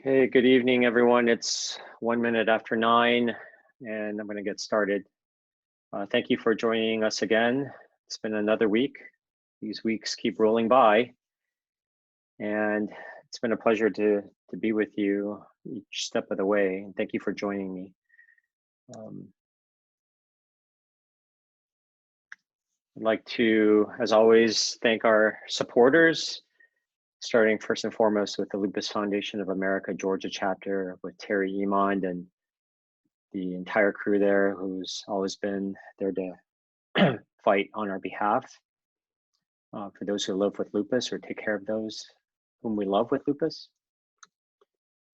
Okay, good evening, everyone. It's 1 minute after 9, and I'm going to get started. Thank you for joining us again. It's been another week. These weeks keep rolling by, and it's been a pleasure to be with you each step of the way. And thank you for joining me. I'd like to, as always, thank our supporters, starting first and foremost with the Lupus Foundation of America, Georgia chapter, with Terry Emond and the entire crew there, who's always been there to fight on our behalf for those who live with lupus or take care of those whom we love with lupus.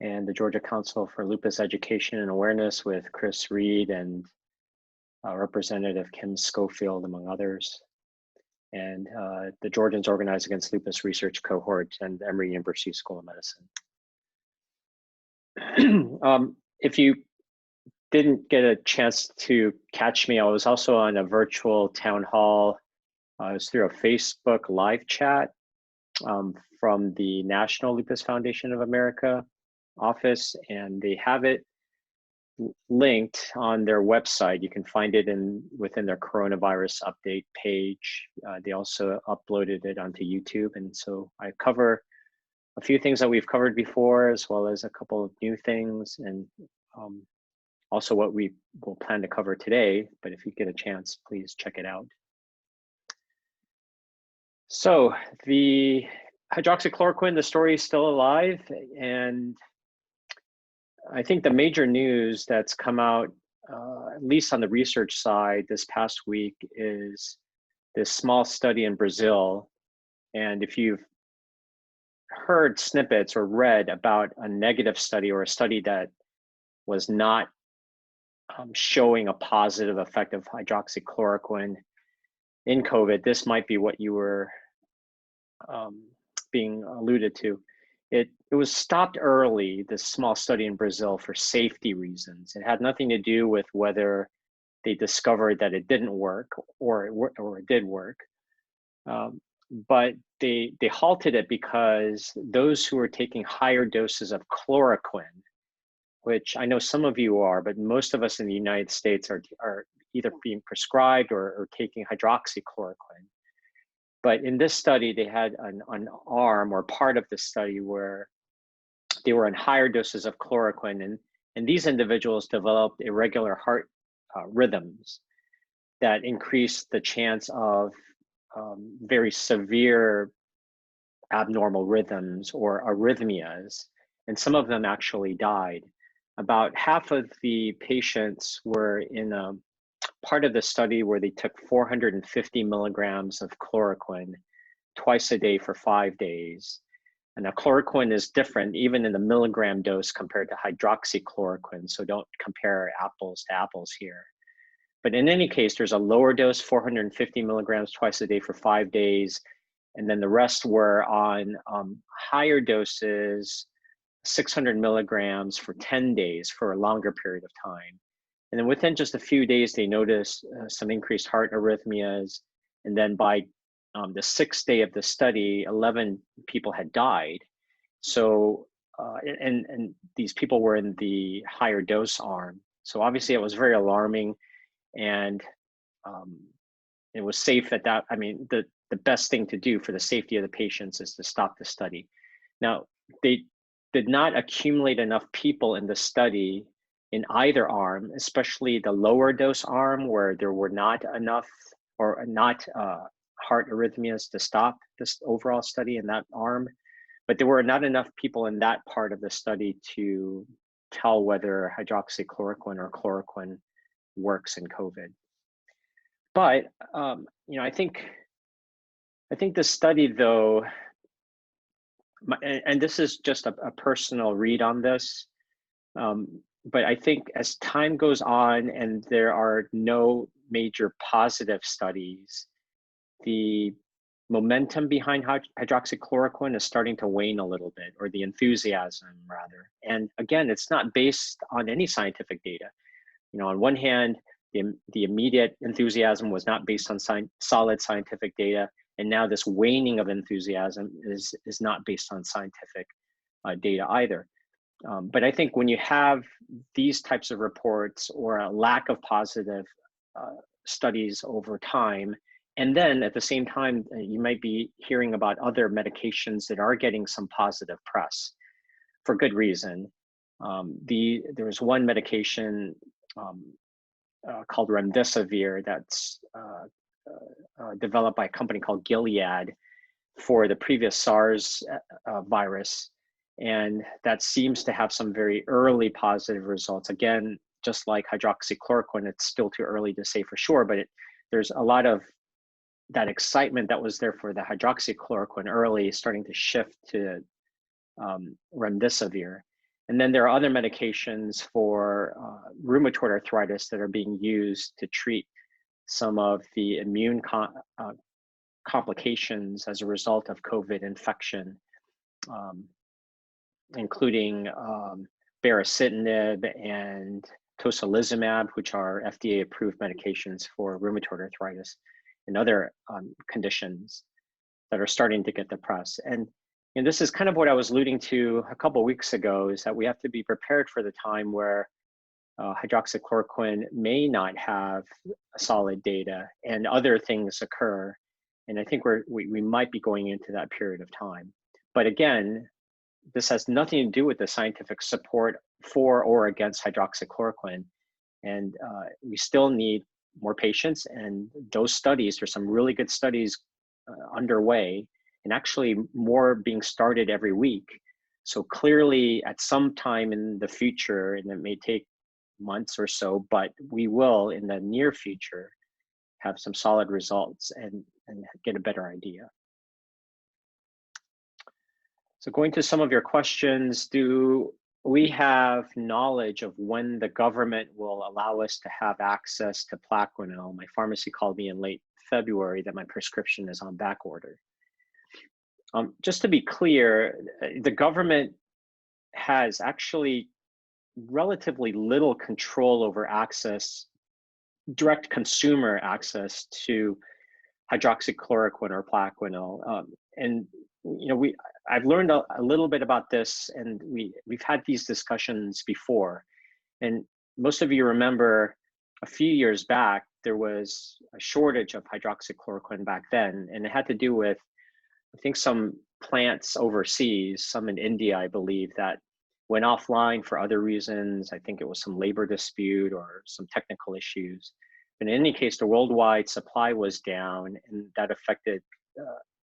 And the Georgia Council for Lupus Education and Awareness with Chris Reed and Representative Kim Schofield, among others. And the Georgians Organized Against Lupus Research Cohort and Emory University School of Medicine. If you didn't get a chance to catch me, I was also on a virtual town hall. It was through a Facebook live chat from the National Lupus Foundation of America office, and they have it linked on their website. You can find it within their coronavirus update page. They also uploaded it onto YouTube, and so I cover a few things that we've covered before, as well as a couple of new things, and also what we will plan to cover today. But if you get a chance, please check it out. So the hydroxychloroquine, the story is still alive, and I think the major news that's come out, at least on the research side this past week, is this small study in Brazil. And if you've heard snippets or read about a negative study or a study that was not showing a positive effect of hydroxychloroquine in COVID, this might be what you were being alluded to. It was stopped early, this small study in Brazil, for safety reasons. It had nothing to do with whether they discovered that it didn't work or it did work. But they halted it because those who were taking higher doses of chloroquine, which I know some of you are, but most of us in the United States are either being prescribed or taking hydroxychloroquine. But in this study, they had an arm or part of the study where they were on higher doses of chloroquine, and these individuals developed irregular heart rhythms that increased the chance of very severe abnormal rhythms or arrhythmias, and some of them actually died. About half of the patients were in a part of the study where they took 450 milligrams of chloroquine twice a day for 5 days. And now chloroquine is different even in the milligram dose compared to hydroxychloroquine, so don't compare apples to apples here. But in any case, there's a lower dose, 450 milligrams twice a day for 5 days, and then the rest were on higher doses, 600 milligrams for 10 days for a longer period of time. And then within just a few days, they noticed some increased heart arrhythmias. And then by the 6th day of the study, 11 people had died. So, and these people were in the higher dose arm. So obviously it was very alarming, and it was safe at that. I mean, the best thing to do for the safety of the patients is to stop the study. Now, they did not accumulate enough people in the study in either arm, especially the lower dose arm where there were not enough or not heart arrhythmias to stop this overall study in that arm. But there were not enough people in that part of the study to tell whether hydroxychloroquine or chloroquine works in COVID. But I think the study, though, and this is just a personal read on this, but I think as time goes on and there are no major positive studies, the momentum behind hydroxychloroquine is starting to wane a little bit, or the enthusiasm rather. And again, it's not based on any scientific data. On one hand, the immediate enthusiasm was not based on solid scientific data, and now this waning of enthusiasm is not based on scientific data either. But I think when you have these types of reports or a lack of positive studies over time, and then at the same time, you might be hearing about other medications that are getting some positive press for good reason. There was one medication um, called remdesivir that's developed by a company called Gilead for the previous SARS virus. And that seems to have some very early positive results. Again, just like hydroxychloroquine, it's still too early to say for sure, but there's a lot of that excitement that was there for the hydroxychloroquine early starting to shift to remdesivir. And then there are other medications for rheumatoid arthritis that are being used to treat some of the immune complications as a result of COVID infection, including baricitinib and tocilizumab, which are FDA-approved medications for rheumatoid arthritis and other conditions that are starting to get the press. And this is kind of what I was alluding to a couple of weeks ago, is that we have to be prepared for the time where hydroxychloroquine may not have solid data and other things occur. And I think we might be going into that period of time. But again, this has nothing to do with the scientific support for or against hydroxychloroquine. And we still need more patients, and those studies, there's some really good studies underway, and actually more being started every week. So clearly at some time in the future, and it may take months or so, but we will in the near future have some solid results and get a better idea. So going to some of your questions, do we have knowledge of when the government will allow us to have access to Plaquenil? My pharmacy called me in late February that my prescription is on back order. Just to be clear, the government has actually relatively little control over access, direct consumer access to hydroxychloroquine or Plaquenil. And I've learned a little bit about this, and we've had these discussions before. And most of you remember a few years back, there was a shortage of hydroxychloroquine back then, and it had to do with, I think, some plants overseas, some in India, I believe, that went offline for other reasons. I think it was some labor dispute or some technical issues. But in any case, the worldwide supply was down, and that affected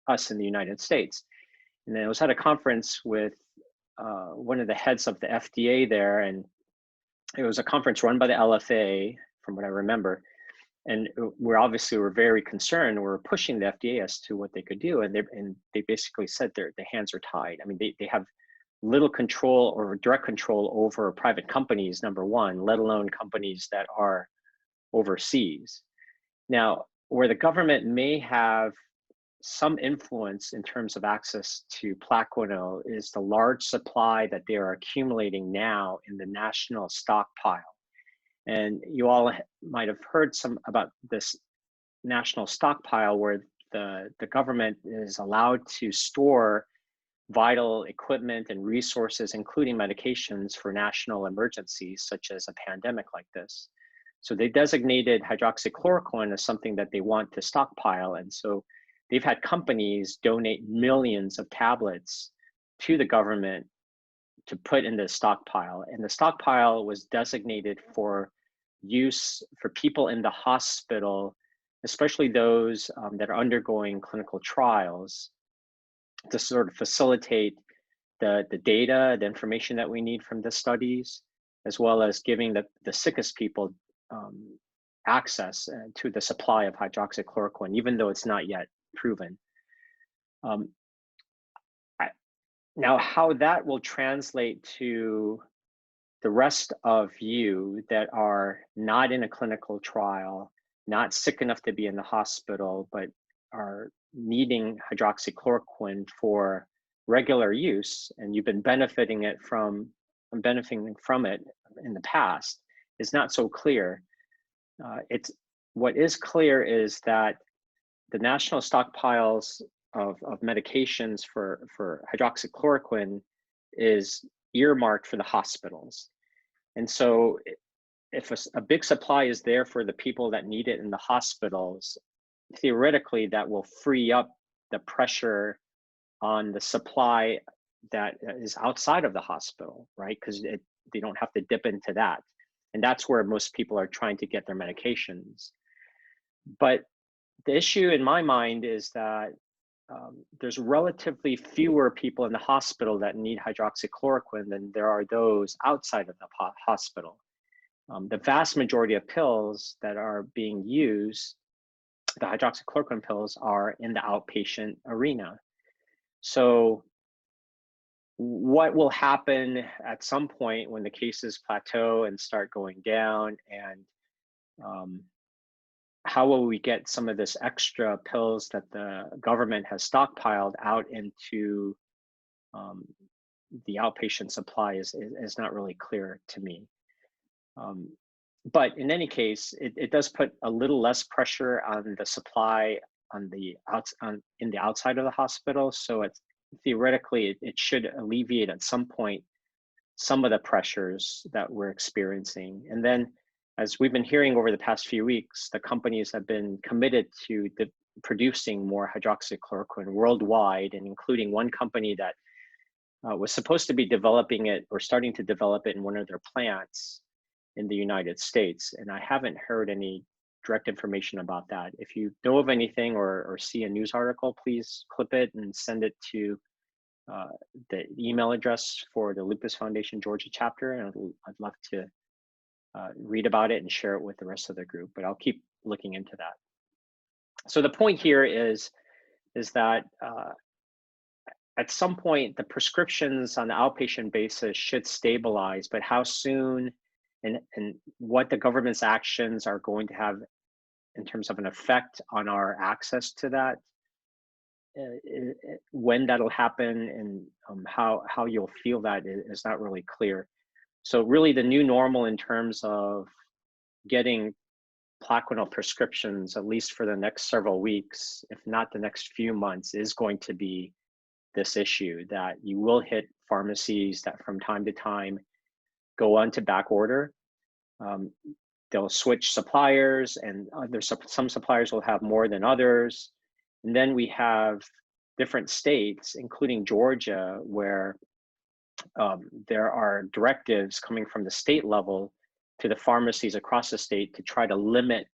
us in the United States. And then I was at a conference with one of the heads of the FDA there, and it was a conference run by the LFA, from what I remember. And we're very concerned. We're pushing the FDA as to what they could do, and they basically said their hands are tied. I mean, they have little control or direct control over private companies, number one, let alone companies that are overseas. Now, where the government may have some influence in terms of access to Plaquenil is the large supply that they are accumulating now in the national stockpile. And you all might have heard some about this national stockpile, where the government is allowed to store vital equipment and resources, including medications for national emergencies, such as a pandemic like this. So they designated hydroxychloroquine as something that they want to stockpile. And so they've had companies donate millions of tablets to the government to put in the stockpile. And the stockpile was designated for use for people in the hospital, especially those that are undergoing clinical trials, to sort of facilitate the data, the information that we need from the studies, as well as giving the sickest people access to the supply of hydroxychloroquine, even though it's not yet proven. Now, how that will translate to the rest of you that are not in a clinical trial, not sick enough to be in the hospital, but are needing hydroxychloroquine for regular use, and you've been benefiting from it in the past, is not so clear. What is clear is that the national stockpiles of medications for hydroxychloroquine is earmarked for the hospitals. And so if a big supply is there for the people that need it in the hospitals, theoretically that will free up the pressure on the supply that is outside of the hospital, right? Because they don't have to dip into that. And that's where most people are trying to get their medications. But the issue in my mind is that there's relatively fewer people in the hospital that need hydroxychloroquine than there are those outside of the hospital. The vast majority of pills that are being used, the hydroxychloroquine pills, are in the outpatient arena. So what will happen at some point when the cases plateau and start going down, and how will we get some of this extra pills that the government has stockpiled out into the outpatient supply is not really clear to me. But in any case, it does put a little less pressure on the supply in the outside of the hospital. So it's theoretically it should alleviate at some point some of the pressures that we're experiencing. And then, as we've been hearing over the past few weeks, the companies have been committed to producing more hydroxychloroquine worldwide, and including one company that was supposed to be developing it or starting to develop it in one of their plants in the United States. And I haven't heard any direct information about that. If you know of anything or see a news article, please clip it and send it to the email address for the Lupus Foundation Georgia chapter, and I'd love to read about it and share it with the rest of the group, but I'll keep looking into that. So the point here is that at some point, the prescriptions on the outpatient basis should stabilize, but how soon and what the government's actions are going to have in terms of an effect on our access to that, when that'll happen, and how you'll feel that is not really clear. So really the new normal in terms of getting Plaquenil prescriptions, at least for the next several weeks, if not the next few months, is going to be this issue that you will hit pharmacies that from time to time go on to back order. They'll switch suppliers, and some suppliers will have more than others. And then we have different states, including Georgia, where there are directives coming from the state level to the pharmacies across the state to try to limit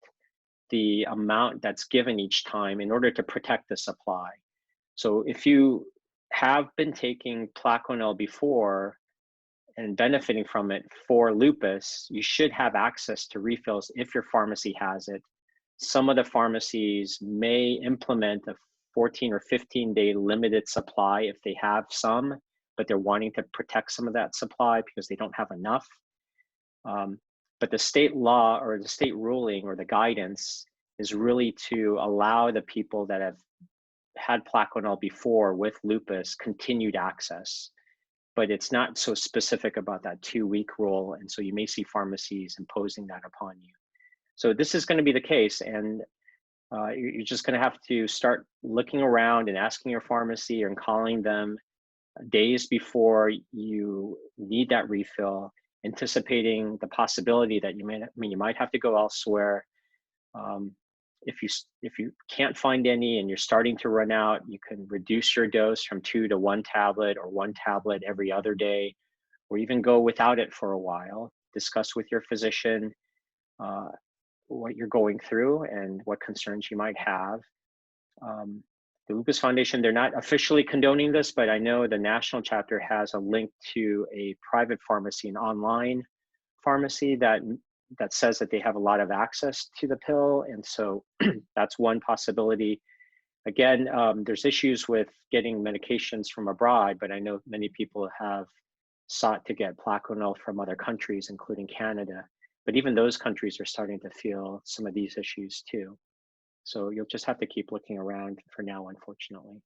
the amount that's given each time in order to protect the supply. So if you have been taking Plaquenil before and benefiting from it for lupus, you should have access to refills if your pharmacy has it. Some of the pharmacies may implement a 14 or 15-day limited supply if they have some, but they're wanting to protect some of that supply because they don't have enough. But the state law or the state ruling or the guidance is really to allow the people that have had Plaquenil before with lupus continued access. But it's not so specific about that 2-week rule, and so you may see pharmacies imposing that upon you. So this is going to be the case, and you're just going to have to start looking around and asking your pharmacy and calling them days before you need that refill, anticipating the possibility that you might have to go elsewhere. If you can't find any and you're starting to run out, you can reduce your dose from 2 to 1 tablet or 1 tablet every other day, or even go without it for a while. Discuss with your physician what you're going through and what concerns you might have. The Lupus Foundation, they're not officially condoning this, but I know the national chapter has a link to a private pharmacy, an online pharmacy that says that they have a lot of access to the pill. And so that's one possibility. Again, there's issues with getting medications from abroad, but I know many people have sought to get Plaquenil from other countries, including Canada. But even those countries are starting to feel some of these issues too. So you'll just have to keep looking around for now, unfortunately.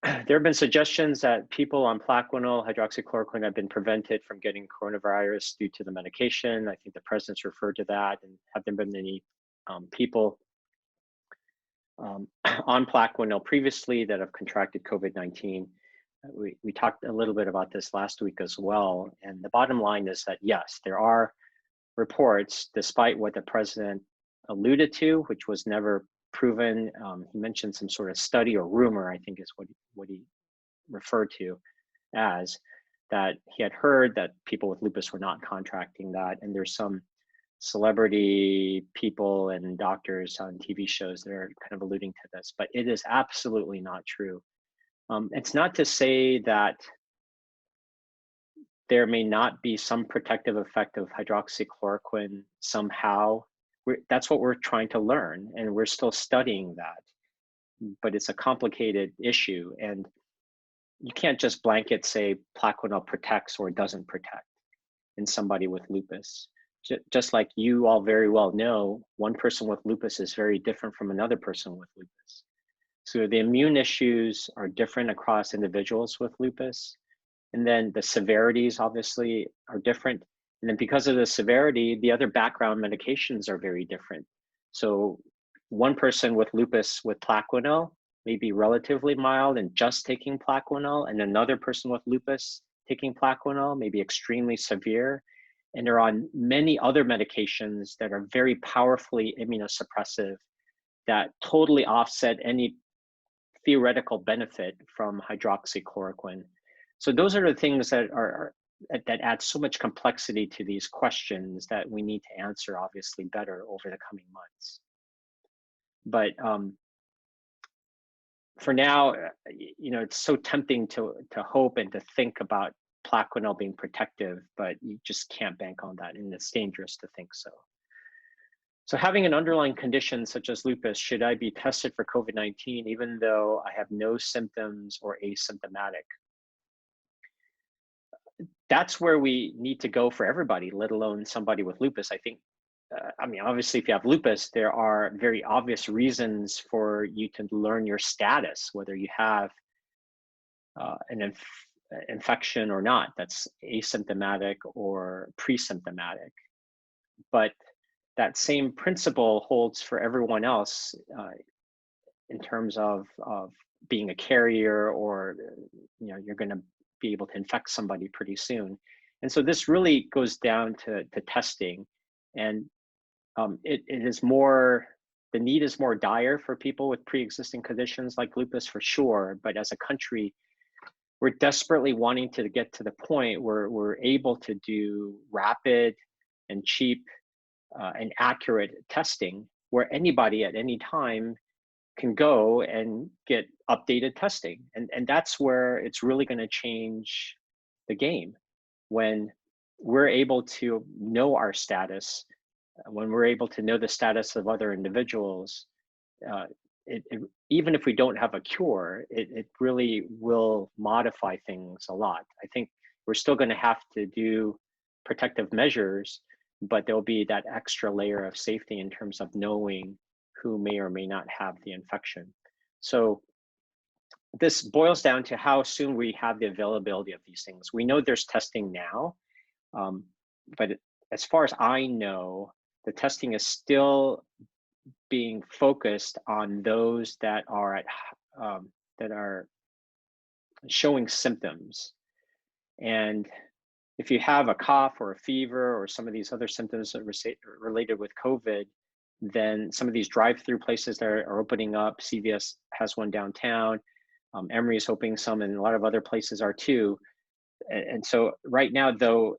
There have been suggestions that people on Plaquenil, hydroxychloroquine, have been prevented from getting coronavirus due to the medication. I think the president's referred to that, and have there been any people on Plaquenil previously that have contracted COVID-19? we talked a little bit about this last week as well. And the bottom line is that yes, there are reports, despite what the president alluded to, which was never proven. He mentioned some sort of study or rumor, I think is what he referred to as, that he had heard that people with lupus were not contracting that. And there's some celebrity people and doctors on TV shows that are kind of alluding to this, but it is absolutely not true. It's not to say that there may not be some protective effect of hydroxychloroquine somehow. That's what we're trying to learn, and we're still studying that. But it's a complicated issue, and you can't just blanket say Plaquenil protects or doesn't protect in somebody with lupus. Just like you all very well know, one person with lupus is very different from another person with lupus. So the immune issues are different across individuals with lupus. And then the severities obviously are different. And then because of the severity, the other background medications are very different. So one person with lupus with Plaquenil may be relatively mild and just taking Plaquenil, and another person with lupus taking Plaquenil may be extremely severe. And they're on many other medications that are very powerfully immunosuppressive that totally offset any theoretical benefit from hydroxychloroquine. So those are the things that add so much complexity to these questions that we need to answer obviously better over the coming months. But for now, it's so tempting to hope and to think about Plaquenil being protective, but you just can't bank on that, and it's dangerous to think so. So having an underlying condition such as lupus, should I be tested for COVID-19 even though I have no symptoms or asymptomatic? That's where we need to go for everybody, let alone somebody with lupus. I think, obviously, if you have lupus, there are very obvious reasons for you to learn your status, whether you have an infection or not, that's asymptomatic or pre-symptomatic. But that same principle holds for everyone else in terms of being a carrier, or you're going to be able to infect somebody pretty soon. And so this really goes down to testing, and it is more, the need is more dire for people with pre-existing conditions like lupus for sure. But as a country, we're desperately wanting to get to the point where we're able to do rapid and cheap and accurate testing, where anybody at any time can go and get updated testing. And that's where it's really going to change the game, when we're able to know our status, when we're able to know the status of other individuals. Even if we don't have a cure, it really will modify things a lot. I think we're still going to have to do protective measures, but there'll be that extra layer of safety in terms of knowing who may or may not have the infection. So this boils down to how soon we have the availability of these things. We know there's testing now, but as far as I know, the testing is still being focused on those that are that are showing symptoms. And if you have a cough or a fever or some of these other symptoms that are related with COVID, then some of these drive-through places that are opening up, CVS has one downtown, Emory is opening some, and a lot of other places are too. And so right now, though,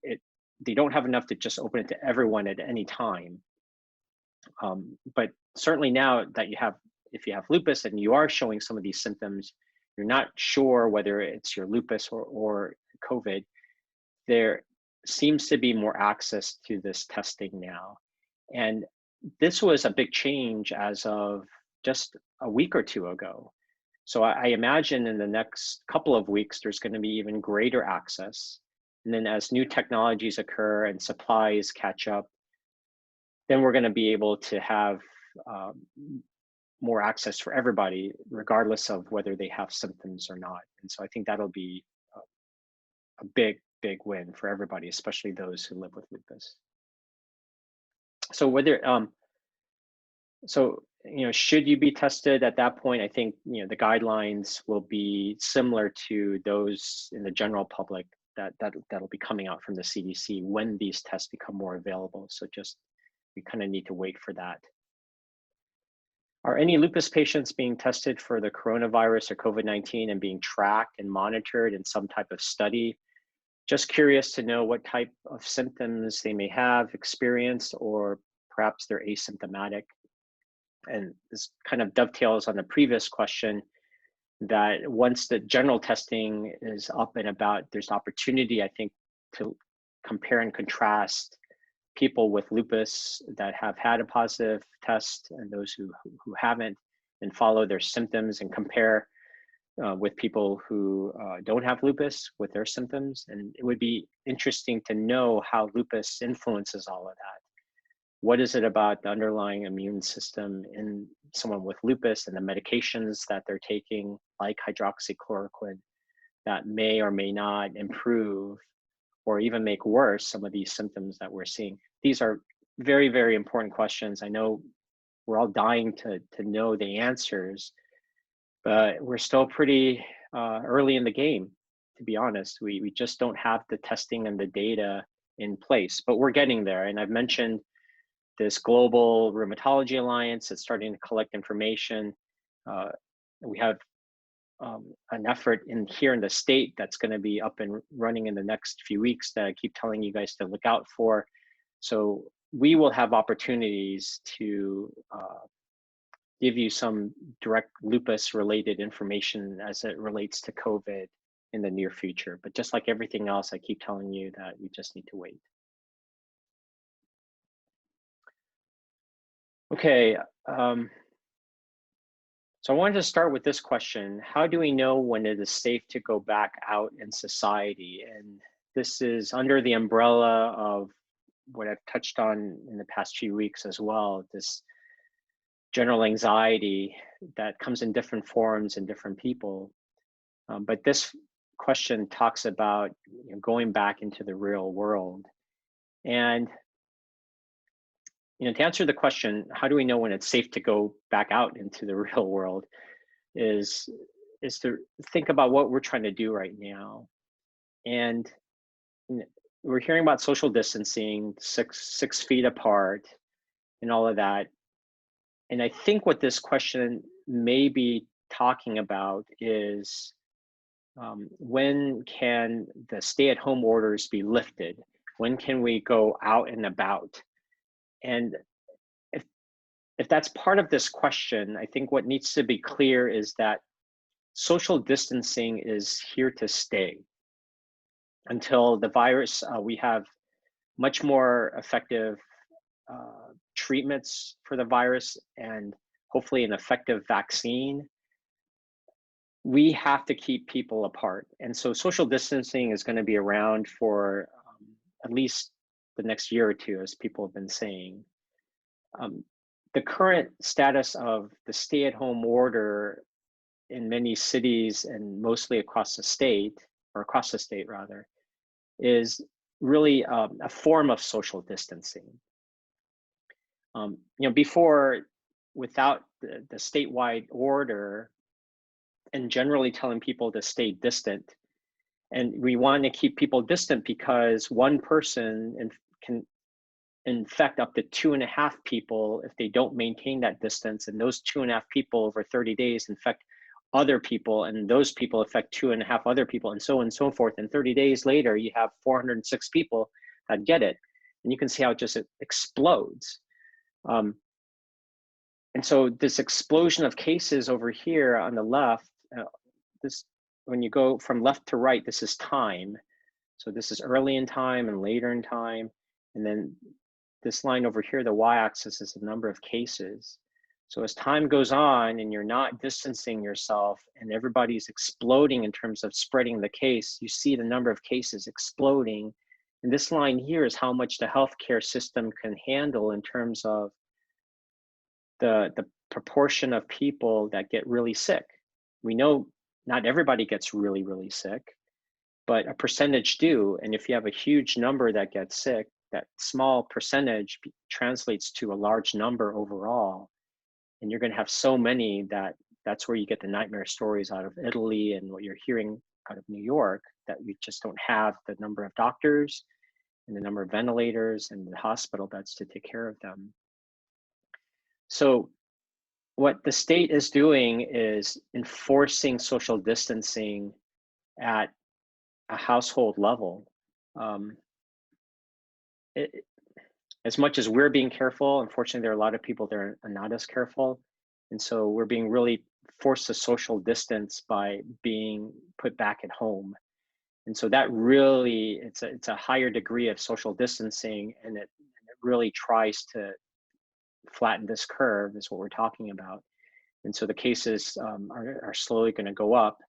they don't have enough to just open it to everyone at any time. But certainly now that if you have lupus and you are showing some of these symptoms, you're not sure whether it's your lupus or COVID, there seems to be more access to this testing now. And this was a big change as of just a week or two ago. So I imagine in the next couple of weeks, there's going to be even greater access. And then as new technologies occur and supplies catch up, then we're going to be able to have more access for everybody, regardless of whether they have symptoms or not. And so I think that'll be a big win for everybody, especially those who live with lupus. So should you be tested at that point? I think, the guidelines will be similar to those in the general public that'll be coming out from the CDC when these tests become more available. So just, we kind of need to wait for that. Are any lupus patients being tested for the coronavirus or COVID-19 and being tracked and monitored in some type of study? Just curious to know what type of symptoms they may have experienced, or perhaps they're asymptomatic. And this kind of dovetails on the previous question, that once the general testing is up and about, there's opportunity, I think, to compare and contrast people with lupus that have had a positive test and those who haven't, and follow their symptoms and compare with people who don't have lupus with their symptoms. And it would be interesting to know how lupus influences all of that. What is it about the underlying immune system in someone with lupus and the medications that they're taking, like hydroxychloroquine, that may or may not improve or even make worse some of these symptoms that we're seeing? These are very, very important questions. I know we're all dying to know the answers, but we're still pretty early in the game, to be honest. We just don't have the testing and the data in place, but we're getting there. And I've mentioned this Global Rheumatology Alliance that's starting to collect information. We have an effort here in the state that's going to be up and running in the next few weeks that I keep telling you guys to look out for. So we will have opportunities to give you some direct lupus related information as it relates to COVID in the near future. But just like everything else, I keep telling you that we just need to wait. Okay. So I wanted to start with this question. How do we know when it is safe to go back out in society? And this is under the umbrella of what I've touched on in the past few weeks as well, this general anxiety that comes in different forms in different people. But this question talks about going back into the real world. And to answer the question, how do we know when it's safe to go back out into the real world, is to think about what we're trying to do right now. And we're hearing about social distancing, six feet apart, and all of that. And I think what this question may be talking about is when can the stay-at-home orders be lifted? When can we go out and about? And if that's part of this question, I think what needs to be clear is that social distancing is here to stay until the virus, we have much more effective treatments for the virus and hopefully an effective vaccine. We have to keep people apart. And so social distancing is going to be around for at least the next year or two, as people have been saying. The current status of the stay-at-home order in many cities and mostly across the state, rather, is really a form of social distancing. Before, without the statewide order and generally telling people to stay distant, and we want to keep people distant because one person can infect up to 2.5 people if they don't maintain that distance, and those 2.5 people over 30 days infect other people, and those people affect 2.5 other people, and so on and so forth. And 30 days later, you have 406 people that get it, and you can see how it just explodes. And so this explosion of cases over here on the left, when you go from left to right, this is time. So this is early in time and later in time, and then this line over here, the y-axis, is the number of cases. So as time goes on and you're not distancing yourself and everybody's exploding in terms of spreading the case, you see the number of cases exploding. And this line here is how much the healthcare system can handle in terms of the proportion of people that get really sick. We know not everybody gets really, really sick, but a percentage do. And if you have a huge number that gets sick, that small percentage translates to a large number overall. and you're going to have so many that that's where you get the nightmare stories out of Italy and what you're hearing out of New York, that we just don't have the number of doctors and the number of ventilators and the hospital beds to take care of them. So what the state is doing is enforcing social distancing at a household level. Um, it, as much as we're being careful, unfortunately, there are a lot of people that are not as careful. And so we're being really forced to social distance by being put back at home. And so that really, it's a higher degree of social distancing, and it really tries to flatten this curve is what we're talking about. And so the cases are slowly going to go up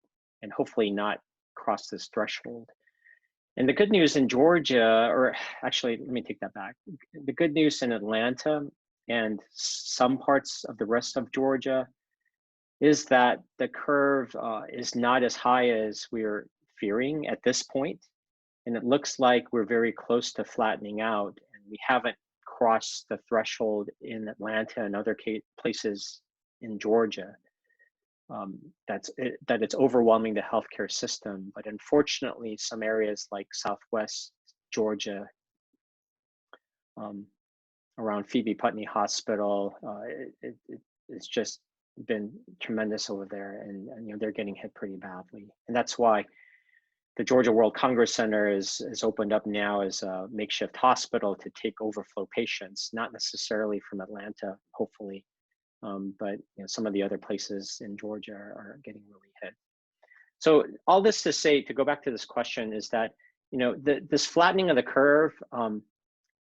and hopefully not cross this threshold. And the good news in Georgia, or actually, let me take that back. The good news in Atlanta and some parts of the rest of Georgia is that the curve is not as high as we're fearing at this point. And it looks like we're very close to flattening out. And we haven't crossed the threshold in Atlanta and other places in Georgia. That it's overwhelming the healthcare system. But unfortunately, some areas like Southwest Georgia, around Phoebe Putney Hospital, it's just been tremendous over there, and they're getting hit pretty badly. And that's why the Georgia World Congress Center is opened up now as a makeshift hospital to take overflow patients, not necessarily from Atlanta, hopefully, but some of the other places in Georgia are getting really hit. So all this to say, to go back to this question, is that this flattening of the curve,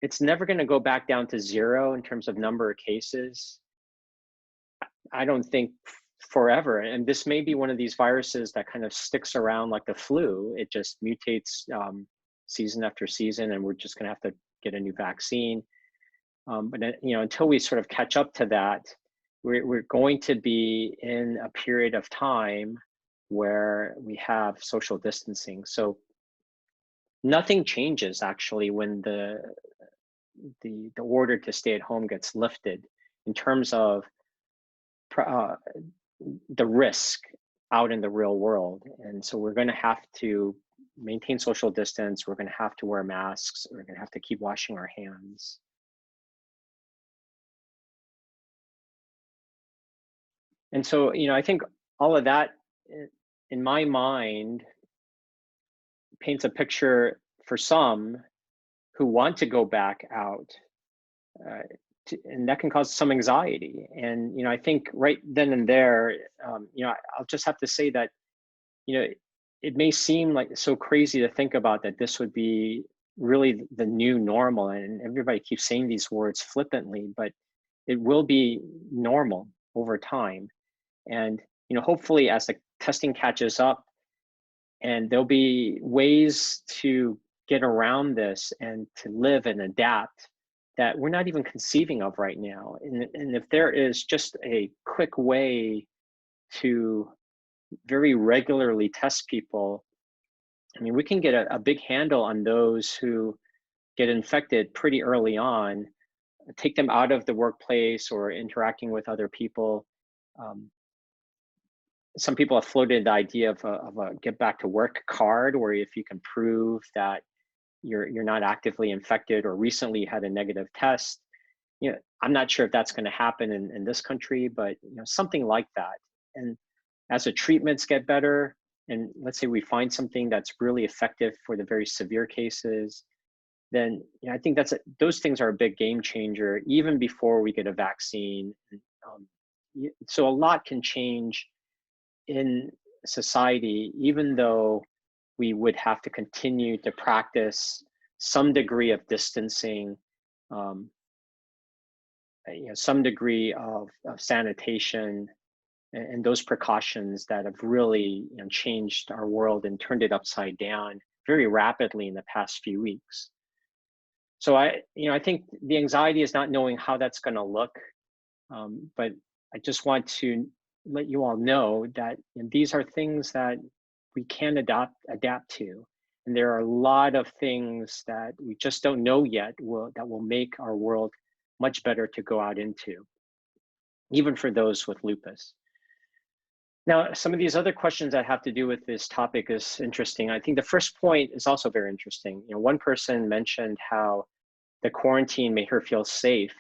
it's never going to go back down to zero in terms of number of cases. I don't think forever. And this may be one of these viruses that kind of sticks around like the flu. It just mutates season after season, and we're just going to have to get a new vaccine. But until we sort of catch up to that, we're going to be in a period of time where we have social distancing. So nothing changes actually when the order to stay at home gets lifted in terms of the risk out in the real world. And so we're going to have to maintain social distance. We're going to have to wear masks. We're going to have to keep washing our hands. And so, I think all of that, in my mind, paints a picture for some who want to go back out, and that can cause some anxiety. And I think right then and there, I'll just have to say that it may seem like so crazy to think about that this would be really the new normal, and everybody keeps saying these words flippantly, but it will be normal over time. And hopefully as the testing catches up, and there'll be ways to get around this and to live and adapt that we're not even conceiving of right now. And if there is just a quick way to very regularly test people, I mean, we can get a big handle on those who get infected pretty early on, take them out of the workplace or interacting with other people. Some people have floated the idea of a get back to work card, where if you can prove that you're not actively infected or recently had a negative test, I'm not sure if that's going to happen in this country, but something like that. And as the treatments get better, and let's say we find something that's really effective for the very severe cases, then I think those things are a big game changer even before we get a vaccine. So a lot can change in society, even though we would have to continue to practice some degree of distancing, some degree of sanitation, and those precautions that have really changed our world and turned it upside down very rapidly in the past few weeks. So I think the anxiety is not knowing how that's going to look, but I just want to let you all know that these are things that we can adapt to, and there are a lot of things that we just don't know yet that will make our world much better to go out into. even for those with lupus. Now, some of these other questions that have to do with this topic is interesting. I think the first point is also very interesting. One person mentioned how the quarantine made her feel safe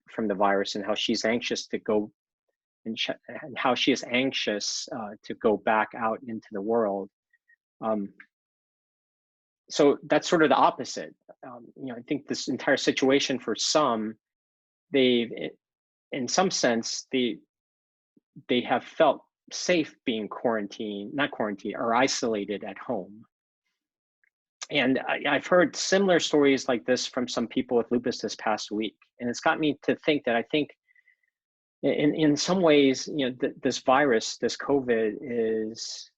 from the virus and how she's anxious to go and how she is anxious to go back out into the world. So that's sort of the opposite. I think this entire situation for some, in some sense, they have felt safe being not quarantined, or isolated at home. And I've heard similar stories like this from some people with lupus this past week. And it's got me to think that I think in some ways, this virus, this COVID is,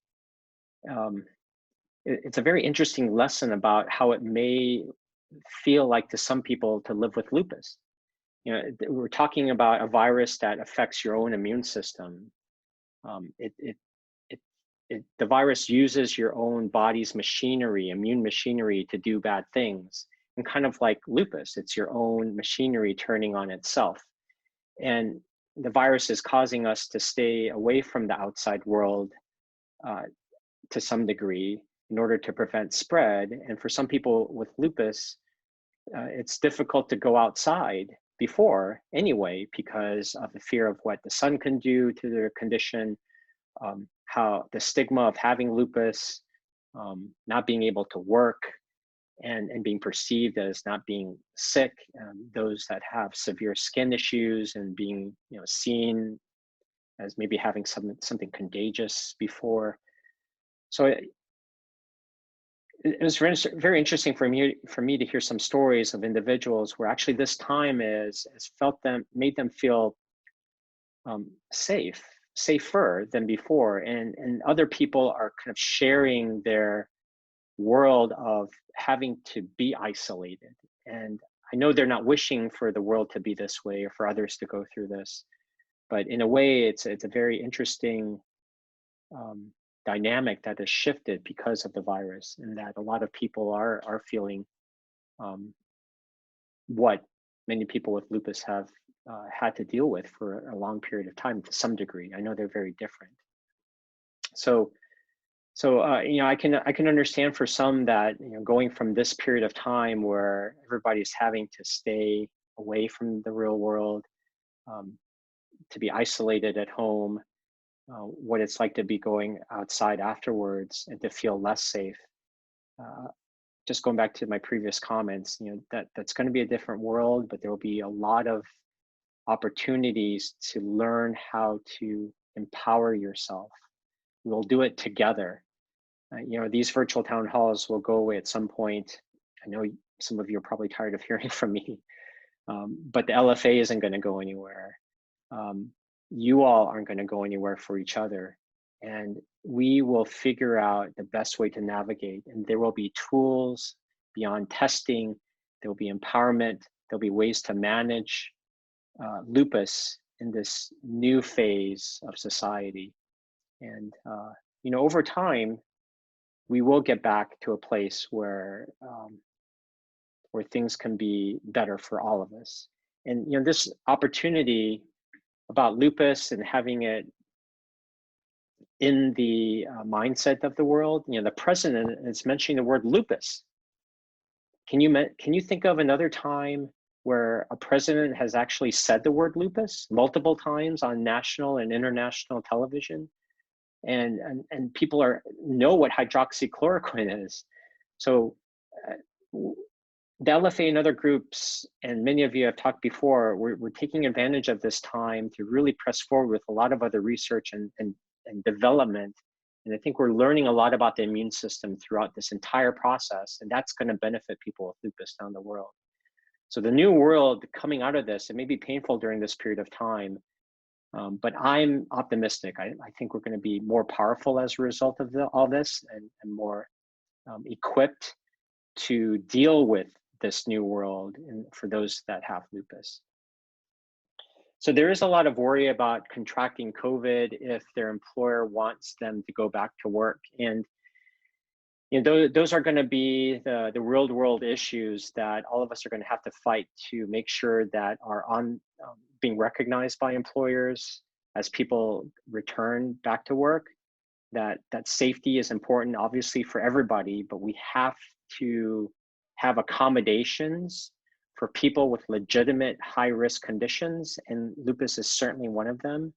it's a very interesting lesson about how it may feel like to some people to live with lupus. We're talking about a virus that affects your own immune system. The virus uses your own body's machinery, immune machinery, to do bad things. And kind of like lupus, it's your own machinery turning on itself. And the virus is causing us to stay away from the outside world to some degree in order to prevent spread. And for some people with lupus, it's difficult to go outside before anyway, because of the fear of what the sun can do to their condition, how the stigma of having lupus, not being able to work, and being perceived as not being sick, those that have severe skin issues and being seen as maybe having something contagious before. So it was very interesting for me to hear some stories of individuals where actually this time made them feel safer than before, and other people are kind of sharing their world of having to be isolated. And I know they're not wishing for the world to be this way or for others to go through this, but in a way, it's a very interesting dynamic that has shifted because of the virus, and that a lot of people are feeling what many people with lupus have had to deal with for a long period of time to some degree. I know they're very different. So I can understand for some that going from this period of time where everybody's having to stay away from the real world, to be isolated at home, what it's like to be going outside afterwards and to feel less safe. Just going back to my previous comments, that's going to be a different world, but there will be a lot of opportunities to learn how to empower yourself. We'll do it together. These virtual town halls will go away at some point. I know some of you are probably tired of hearing from me, but the LFA isn't going to go anywhere. You all aren't going to go anywhere for each other. And we will figure out the best way to navigate. And there will be tools beyond testing. There will be empowerment. There'll be ways to manage lupus in this new phase of society. And, over time, we will get back to a place where things can be better for all of us. And, this opportunity about lupus and having it in the mindset of the world, the president is mentioning the word lupus. Can you think of another time where a president has actually said the word lupus multiple times on national and international television? And people know what hydroxychloroquine is. So the LFA and other groups, and many of you have talked before, we're taking advantage of this time to really press forward with a lot of other research and development. And I think we're learning a lot about the immune system throughout this entire process, and that's going to benefit people with lupus down the world. So the new world coming out of this, it may be painful during this period of time, but I'm optimistic. I think we're going to be more powerful as a result of all this, and more equipped to deal with this new world, and for those that have lupus. So there is a lot of worry about contracting COVID if their employer wants them to go back to work. And those are going to be the real world issues that all of us are going to have to fight to make sure that are on being recognized by employers as people return back to work. That safety is important, obviously, for everybody, but we have to have accommodations for people with legitimate high risk conditions, and lupus is certainly one of them.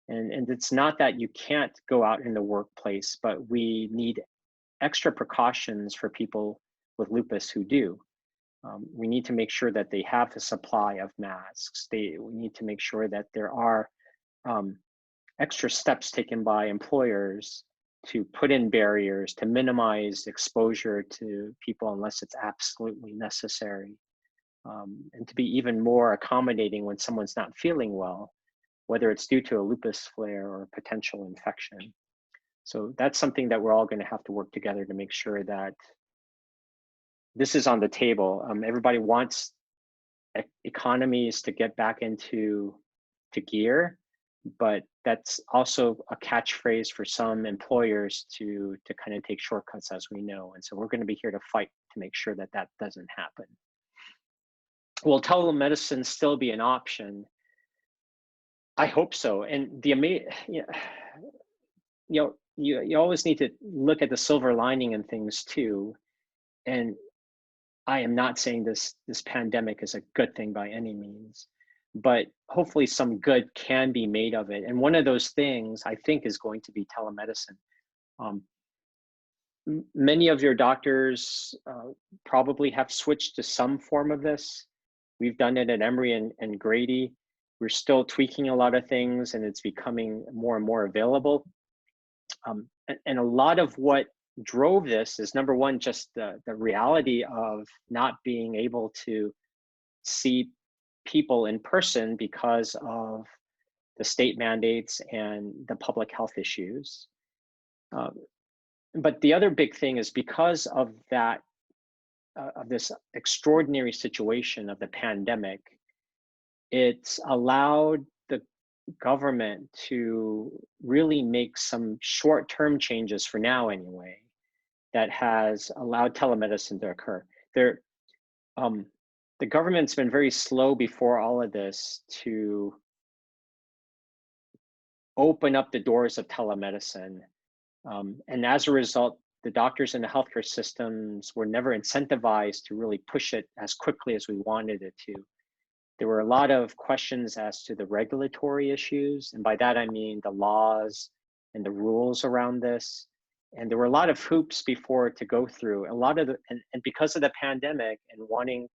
And it's not that you can't go out in the workplace, but we need extra precautions for people with lupus who do. We need to make sure that they have the supply of masks. We need to make sure that there are extra steps taken by employers to put in barriers to minimize exposure to people unless it's absolutely necessary, and to be even more accommodating when someone's not feeling well, whether it's due to a lupus flare or a potential infection. So that's something that we're all going to have to work together to make sure that this is on the table. Everybody wants economies to get back into gear, but that's also a catchphrase for some employers to kind of take shortcuts, as we know. And so we're going to be here to fight to make sure that that doesn't happen. Will telemedicine still be an option? I hope so. And you always need to look at the silver lining in things too. And I am not saying this pandemic is a good thing by any means, but hopefully some good can be made of it. And one of those things I think is going to be telemedicine. Many of your doctors probably have switched to some form of this. We've done it at Emory and Grady. We're still tweaking a lot of things, and it's becoming more and more available. And a lot of what drove this is, number one, just the reality of not being able to see people in person because of the state mandates and the public health issues. But the other big thing is, because of that, of this extraordinary situation of the pandemic, it's allowed the government to really make some short-term changes, for now anyway, that has allowed telemedicine to occur. The government's been very slow before all of this to open up the doors of telemedicine. And as a result, the doctors in the healthcare systems were never incentivized to really push it as quickly as we wanted it to. There were a lot of questions as to the regulatory issues. And by that, I mean the laws and the rules around this. And there were a lot of hoops before to go through. And because of the pandemic and wanting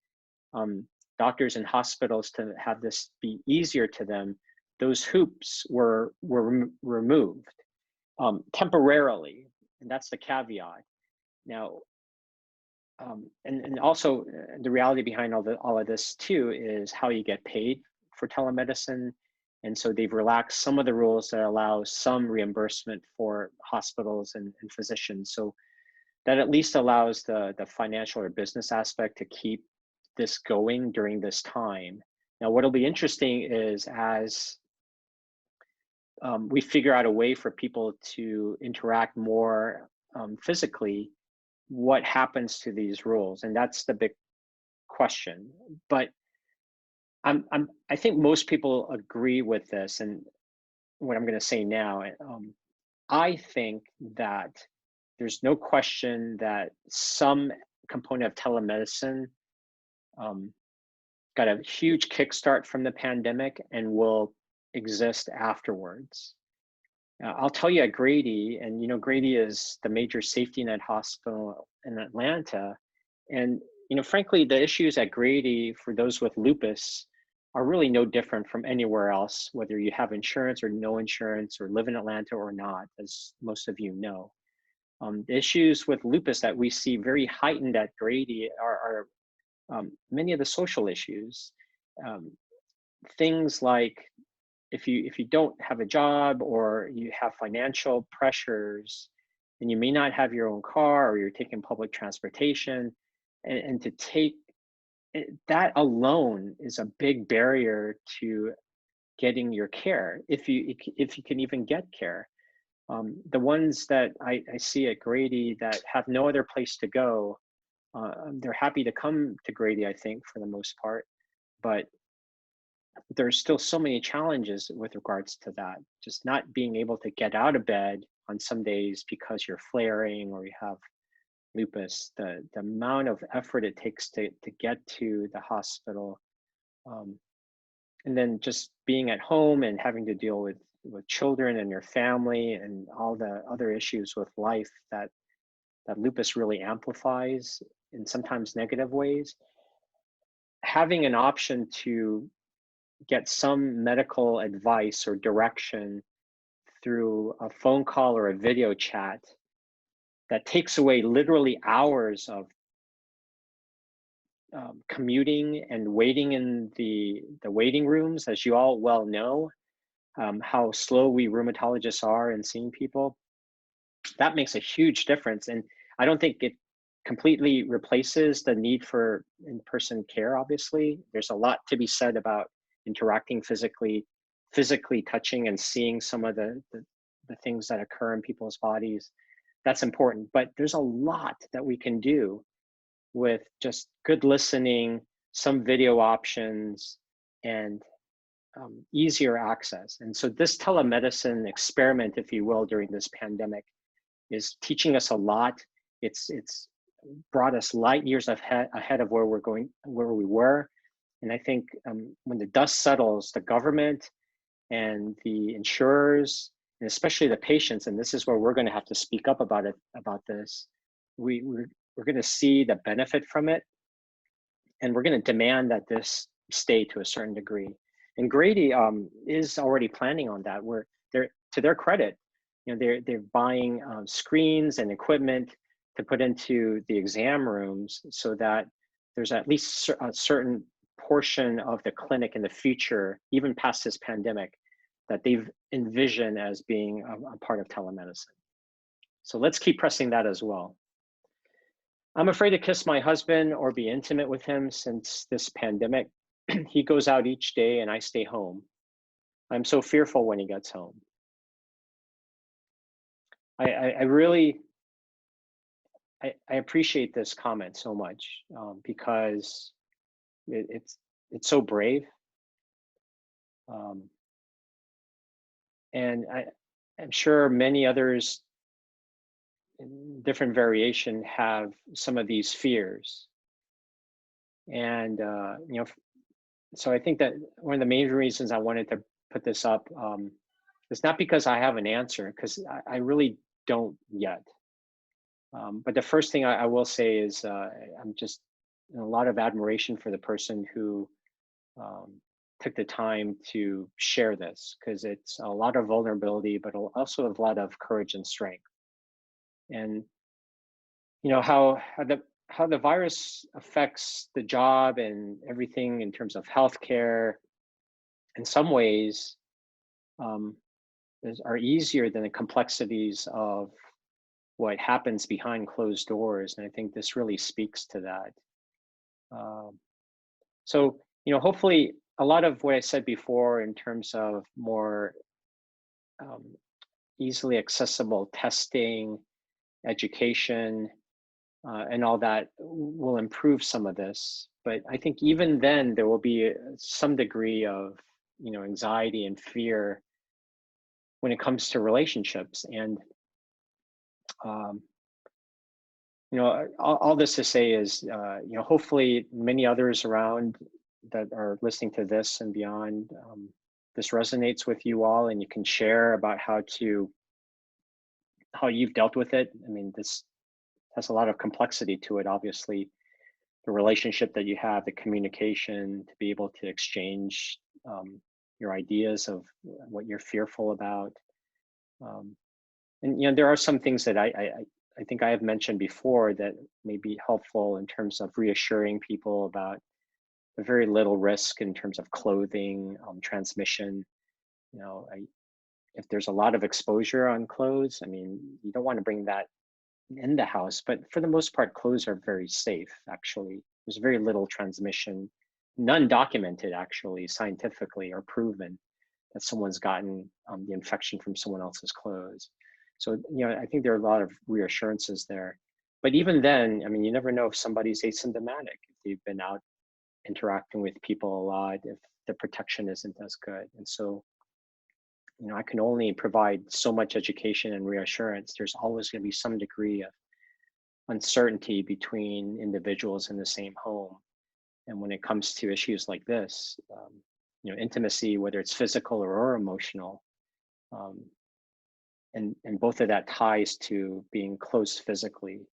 doctors and hospitals to have this be easier to them, those hoops were removed temporarily. And that's the caveat. Now, and also the reality behind all of this too is how you get paid for telemedicine. And so they've relaxed some of the rules that allow some reimbursement for hospitals and physicians. So that at least allows the financial or business aspect to keep this going during this time. Now, what'll be interesting is, as we figure out a way for people to interact more physically, what happens to these rules? And that's the big question. But I think most people agree with this, and what I'm going to say now. I think that there's no question that some component of telemedicine got a huge kickstart from the pandemic and will exist afterwards. I'll tell you, at Grady, and Grady is the major safety net hospital in Atlanta, and frankly, the issues at Grady for those with lupus are really no different from anywhere else, whether you have insurance or no insurance, or live in Atlanta or not, as most of you know. The issues with lupus that we see very heightened at Grady are many of the social issues. Things like, if you don't have a job, or you have financial pressures, and you may not have your own car, or you're taking public transportation, and to take that alone is a big barrier to getting your care, if you can even get care. The ones that I see at Grady that have no other place to go, they're happy to come to Grady, I think, for the most part. But there's still so many challenges with regards to that. Just not being able to get out of bed on some days because you're flaring or you have lupus, the amount of effort it takes to get to the hospital. Um, and then just being at home and having to deal with children and your family and all the other issues with life that lupus really amplifies in sometimes negative ways. Having an option to get some medical advice or direction through a phone call or a video chat that takes away literally hours of commuting and waiting in the waiting rooms, as you all well know, how slow we rheumatologists are in seeing people. That makes a huge difference. And I don't think it completely replaces the need for in-person care, obviously. There's a lot to be said about interacting physically touching and seeing some of the things that occur in people's bodies. That's important. But there's a lot that we can do with just good listening, some video options, and easier access. And so this telemedicine experiment, if you will, during this pandemic is teaching us a lot. It's brought us light years ahead of where we were. And I think when the dust settles, the government and the insurers, and especially the patients, and this is where we're going to have to speak up about this, we're going to see the benefit from it, and we're going to demand that this stay to a certain degree. And Grady is already planning on that. They're, to their credit, they're buying screens and equipment to put into the exam rooms so that there's at least a certain portion of the clinic in the future, even past this pandemic, that they've envisioned as being a part of telemedicine. So let's keep pressing that as well. I'm afraid to kiss my husband or be intimate with him since this pandemic. He goes out each day and I stay home. I'm so fearful when he gets home. I really appreciate this comment so much because it's so brave. And I'm sure many others in different variation have some of these fears. And, so I think that one of the main reasons I wanted to put this up is not because I have an answer, because I really don't yet. But the first thing I will say is I'm just in a lot of admiration for the person who took the time to share this, because it's a lot of vulnerability, but also a lot of courage and strength. And how the virus affects the job and everything in terms of healthcare, in some ways, are easier than the complexities of what happens behind closed doors. And I think this really speaks to that. So, hopefully a lot of what I said before in terms of more easily accessible testing, education, and all that will improve some of this. But I think even then there will be some degree of, anxiety and fear when it comes to relationships. And, all this to say is, hopefully many others around that are listening to this and beyond, this resonates with you all, and you can share about how you've dealt with it. I mean, this has a lot of complexity to it, obviously. The relationship that you have, the communication, to be able to exchange your ideas of what you're fearful about. And there are some things that I think I have mentioned before that may be helpful in terms of reassuring people about the very little risk in terms of clothing, transmission. If there's a lot of exposure on clothes, I mean, you don't want to bring that in the house, but for the most part, clothes are very safe, actually. There's very little transmission, none documented, actually, scientifically or proven that someone's gotten the infection from someone else's clothes. So, I think there are a lot of reassurances there. But even then, I mean, you never know if somebody's asymptomatic, if they've been out interacting with people a lot, if the protection isn't as good. And so, I can only provide so much education and reassurance. There's always going to be some degree of uncertainty between individuals in the same home. And when it comes to issues like this, intimacy, whether it's physical or emotional, um, and both of that ties to being close physically,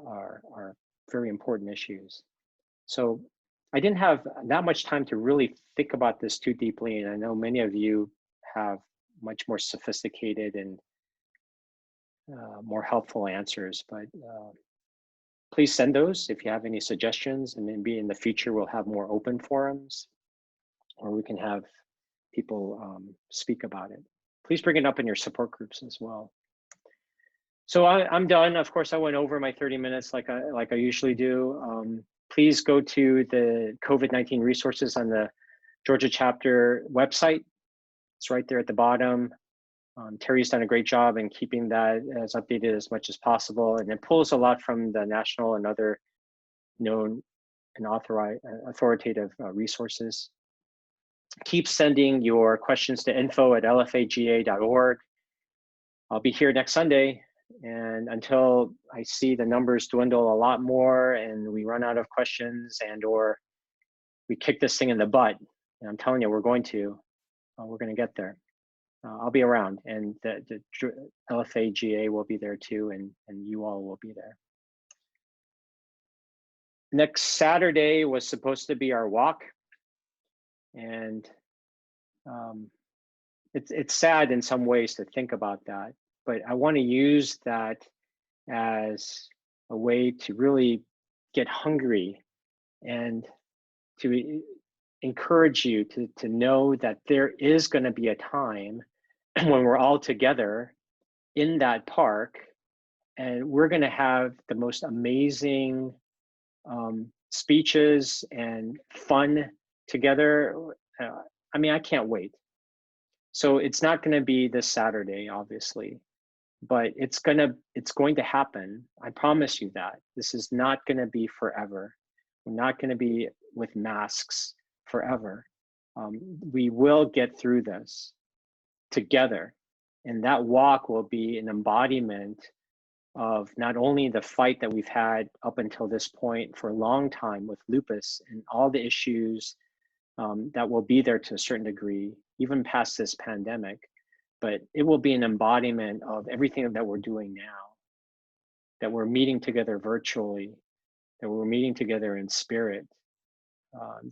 are very important issues. So I didn't have that much time to really think about this too deeply, and I know many of you have much more sophisticated and more helpful answers, but please send those if you have any suggestions, and maybe in the future we'll have more open forums, or we can have people speak about it. Please bring it up in your support groups as well. So I'm done. Of course, I went over my 30 minutes like I usually do. Please go to the COVID-19 resources on the Georgia chapter website. It's right there at the bottom. Terry's done a great job in keeping that as updated as much as possible, and it pulls a lot from the national and other known and authoritative resources. Keep sending your questions to info@lfaga.org. I'll be here next Sunday, and until I see the numbers dwindle a lot more and we run out of questions or we kick this thing in the butt, and I'm telling you, we're going to get there. I'll be around, and the LFAGA will be there too, and you all will be there. Next Saturday was supposed to be our walk, and it's sad in some ways to think about that, but I want to use that as a way to really get hungry and to encourage you to know that there is going to be a time when we're all together in that park, and we're going to have the most amazing speeches and fun together. I mean, I can't wait. So it's not going to be this Saturday, obviously, but it's going to happen. I promise you that. This is not going to be forever. We're not going to be with masks forever. We will get through this together, and that walk will be an embodiment of not only the fight that we've had up until this point for a long time with lupus and all the issues that will be there to a certain degree, even past this pandemic, but it will be an embodiment of everything that we're doing now, that we're meeting together virtually, that we're meeting together in spirit,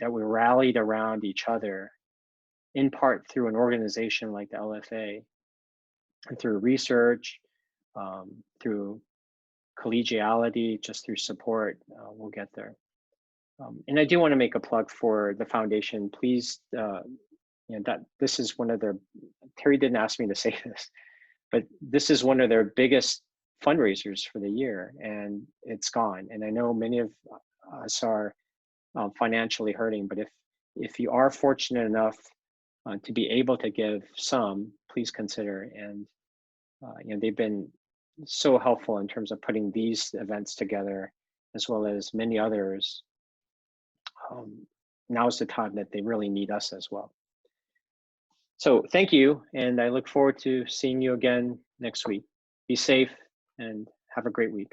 that we rallied around each other, in part through an organization like the LFA, and through research, through collegiality, just through support, we'll get there. And I do want to make a plug for the foundation. Please, that this is one of their, Terry didn't ask me to say this, but this is one of their biggest fundraisers for the year, and it's gone. And I know many of us are financially hurting, but if you are fortunate enough to be able to give some, please consider. And they've been so helpful in terms of putting these events together, as well as many others. Now is the time that they really need us as well. So thank you, and I look forward to seeing you again next week. Be safe and have a great week.